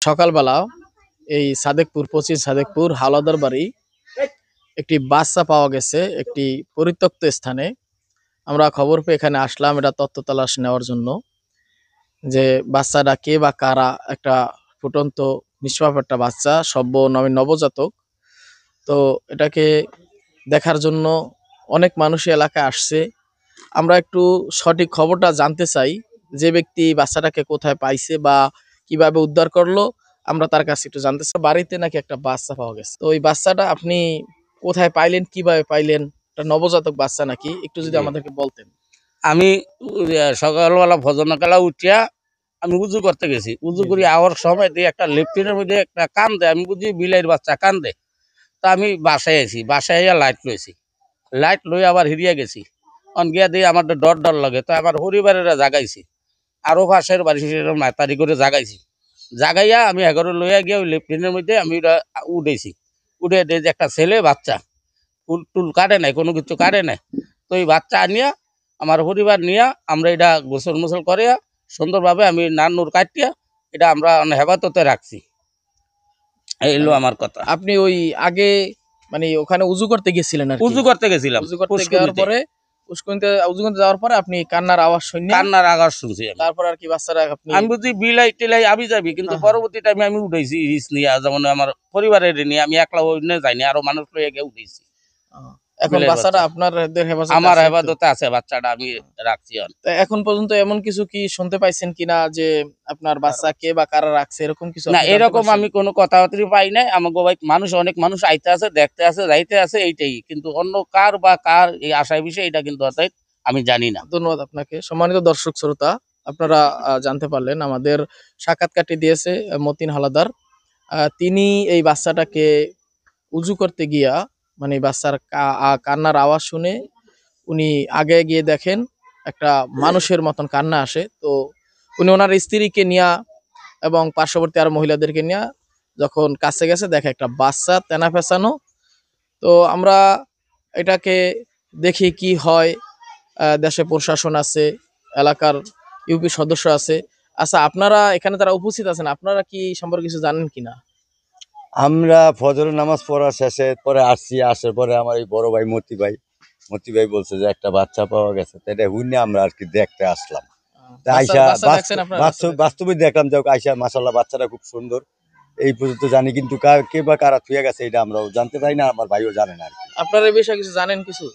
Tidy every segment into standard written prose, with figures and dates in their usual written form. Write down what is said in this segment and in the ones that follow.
সকালবেলা এই সাদেকপুর, পশ্চিম সাদেকপুর হাওলাদার বাড়ি একটি বাচ্চা পাওয়া গেছে একটি পরিত্যক্ত স্থানে। আমরা খবর পেয়ে এখানে আসলাম এটা তথ্য তালাশ নেওয়ার জন্য, যে বাচ্চাটা কে বা কারা। একটা ফুটন্ত নিষ্পাপ একটা বাচ্চা, সদ্য নবজাতক। তো এটাকে দেখার জন্য অনেক মানুষই এলাকায় আসছে। আমরা একটু সঠিক খবরটা জানতে চাই, যে ব্যক্তি বাচ্চাটাকে কোথায় পাইছে বা কিভাবে উদ্ধার করলো, আমরা তার কাছে একটু জানতে চাই। বাড়িতে নাকি একটা বাচ্চা পাওয়া গেছে, তো ওই বাচ্চাটা আপনি কোথায় পাইলেন, কিভাবে পাইলেন? একটা নবজাতক বাচ্চা নাকি, একটু যদি আমাদেরকে বলতেন। আমি সকালবেলা ভজনকালা উঠিয়া আমি উজু করতে গেছি। উজু করি আওয়ার সময় দিয়ে একটা লেফটিনের মধ্যে একটা কান দেয়, আমি বুঝি বিলাইয়ের বাচ্চা কান দেয়। তা আমি বাসায় আছি, বাসায় আইয়া লাইট লইছি, লাইট লই আবার হিরিয়া গেছি। অন গিয়া দিয়ে আমার ডর ডর লাগে, তো আমার পরিবারেরা জাগাইছি, আরো পাশের বাড়ি মাতারি করে জাগাইছি। জাগাইয়া আমি এগারো লইয়া গিয়া ওই লেফটিনের মধ্যে আমি উঠেছি। উঠে দিয়ে যে একটা ছেলে বাচ্চা ফুল টুল কাটে নাই, কোনো কিছু কাটে নাই। তো এই বাচ্চা আনিয়া আমার পরিবার নিয়া আমরা এটা গোসল মোসল করিয়া সুন্দরভাবে আমি নান্নুর কাটিয়া এটা আমরা হেফাজতে রাখছি। এইলো আমার কথা। আপনি ওই আগে মানে ওখানে উজু করতে গেছিলেন আর উজু করতে গেছিলাম, উজু করতে যাওয়ার পরে উজু করতে যাওয়ার পরে আপনি কান্নার আওয়াজ শুনে, কান্নার আওয়াজ শুনছি। তারপর আর কি বাচ্চারা আপনি আমি বুঝি বিলাই টিলাই আবি যাবি, কিন্তু পরবর্তী টাইমে আমি উঠেছি রিস নিয়ে, যেমন আমার পরিবারের নিয়ে, আমি একলা যাইনি, আরো মানুষ লইয়া গিয়ে উঠেছি। এখন বাচ্চাটা আপনাদের হেফাজতে আমার হেফাজতে আছে, বাচ্চাটা আমি রাখছি। এখন পর্যন্ত এমন কিছু কি শুনতে পাইছেন কিনা যে আপনার বাচ্চা কে বা কারা রাখছে, এরকম কিছু? না, এরকম আমি কোনো কথাবার্তা পাই নাই। আমাকে ভাই মানুষ, অনেক মানুষ আইতে আছে, দেখতে আছে, যাইতে আছে, এইটাই। কিন্তু অন্য কার বা কার এই আশায় বিষয় এটা কিন্তু অর্থাৎ আমি জানি না। ধন্যবাদ আপনাকে। সম্মানিত দর্শক শ্রোতা, আপনারা জানতে পারলেন, আমাদের সাক্ষাৎকারটি দিয়েছে মতিন হালাদার। তিনি এই বাচ্চাটাকে উজু করতে গিয়া মানে বাচ্চার কান্নার আওয়াজ শুনে উনি আগে গিয়ে দেখেন একটা মানুষের মতন কান্না আসে। তো উনি ওনার স্ত্রীকে নিয়ে এবং পার্শ্ববর্তী আর মহিলাদেরকে নিয়ে যখন কাছে গেছে, দেখে একটা বাচ্চা তেনা ফেসানো। তো আমরা এটাকে দেখি কি হয়। দেশে প্রশাসন আছে, এলাকার ইউপি সদস্য আছে। আচ্ছা, আপনারা এখানে তারা উপস্থিত আছেন, আপনারা কি সম্পর্কে কিছু জানেন কিনা? আমরা ফজরের নামাজ পড়া শেষে পরে আসছি, আসার পরে আমার এই বড় ভাই মতি ভাই বলছে যে একটা বাচ্চা পাওয়া গেছে, তো এটা হুইনে আমরা আর কি দেখতে আসলাম। আইসা বাস্তবে দেখলাম যে আইসা মাশাআল্লাহ বাচ্চাটা খুব সুন্দর। এই পর্যন্ত জানি, কিন্তু কে বা কারা থুয়ে গেছে এটা আমরাও জানতে পারি না, আমার ভাইও জানে না। আপনারা এই বিষয়ে কিছু জানেন কিছু?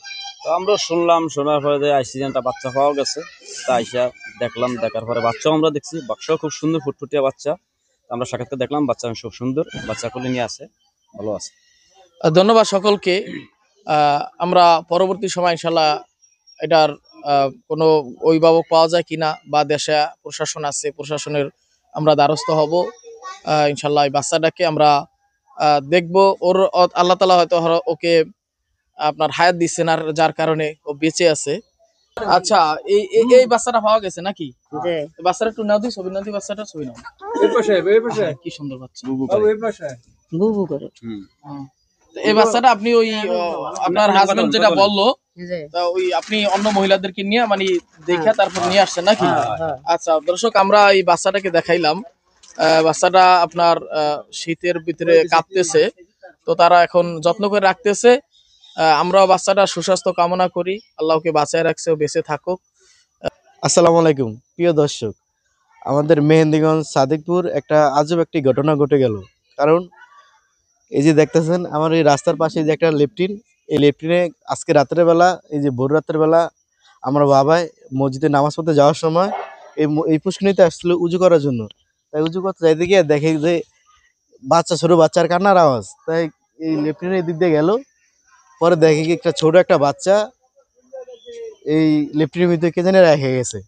তো আমরা শুনলাম, শোনার পরে যে আইসিডেন্টটা বাচ্চা পাওয়া গেছে, তা আইসা দেখলাম, দেখার পরে বাচ্চাও আমরা দেখছি, বাচ্চাও খুব সুন্দর ফুটফুটিয়া বাচ্চা। আমরা সাক্ষাৎকার দেখলাম, বাচ্চা খুব সুন্দর, বাচ্চা কোলে নিয়ে আছে, ভালো আছে। ধন্যবাদ সকলকে। আমরা পরবর্তী সময় ইনশাল্লাহ এটার কোনো অভিভাবক পাওয়া যায় কিনা বা দেশে প্রশাসন আছে, প্রশাসনের আমরা দ্বারস্থ হব। ইনশাল্লাহ এই বাচ্চাটাকে আমরা দেখব। ওর আল্লাহ তাআলা হয়তো ওকে আপনার হায়াত দিচ্ছেন, আর যার কারণে ও বেঁচে আছে। আচ্ছা, এই এই বাচ্চাটা পাওয়া গেছে নাকি? বাচ্চাটা একটু নাও, দিই ছবি নাও, দিই বাচ্চাটা ছবি নাও। কি সুন্দর বাচ্চা, বুবু করে। এই বাচ্চাটা আপনি ওই আপনার হাজবেন্ড যেটা বললো, ওই আপনি অন্য মহিলাদেরকে নিয়ে মানে দেখে তারপর নিয়ে আসছেন নাকি? আচ্ছা দর্শক, আমরা এই বাচ্চাটাকে দেখাইলাম। বাচ্চাটা আপনার শীতের ভিতরে কাঁপতেছে, তো তারা এখন যত্ন করে রাখতেছে। আমরাও বাচ্চাটা সুস্বাস্থ্য কামনা করি, আল্লাহকে বাঁচায় রাখছে, ও বেঁচে থাকুক। আসসালামু আলাইকুম প্রিয় দর্শক, আমাদের মেহেন্দিগঞ্জ সাদেকপুর একটা আজব একটি ঘটনা ঘটে গেল। কারণ এই যে দেখতেছেন আমার এই রাস্তার পাশে যে একটা লেফটিন, এই লেফটিনে আজকে রাতের বেলা, এই যে ভোর রাতের বেলা আমার বাবাই মসজিদে নামাজ পড়তে যাওয়ার সময় এই পুষ্করিণীতে আসছিল উজু করার জন্য। তাই উজু করতে যাইতে গিয়ে দেখে যে ছোট বাচ্চার কান্নার আওয়াজ। তাই এই লেফটিনের দিক দিয়ে গেল, পরে দেখে কি একটা ছোট একটা বাচ্চা এই লেফটিনের ভিতরে কে জানে রেখে গেছে।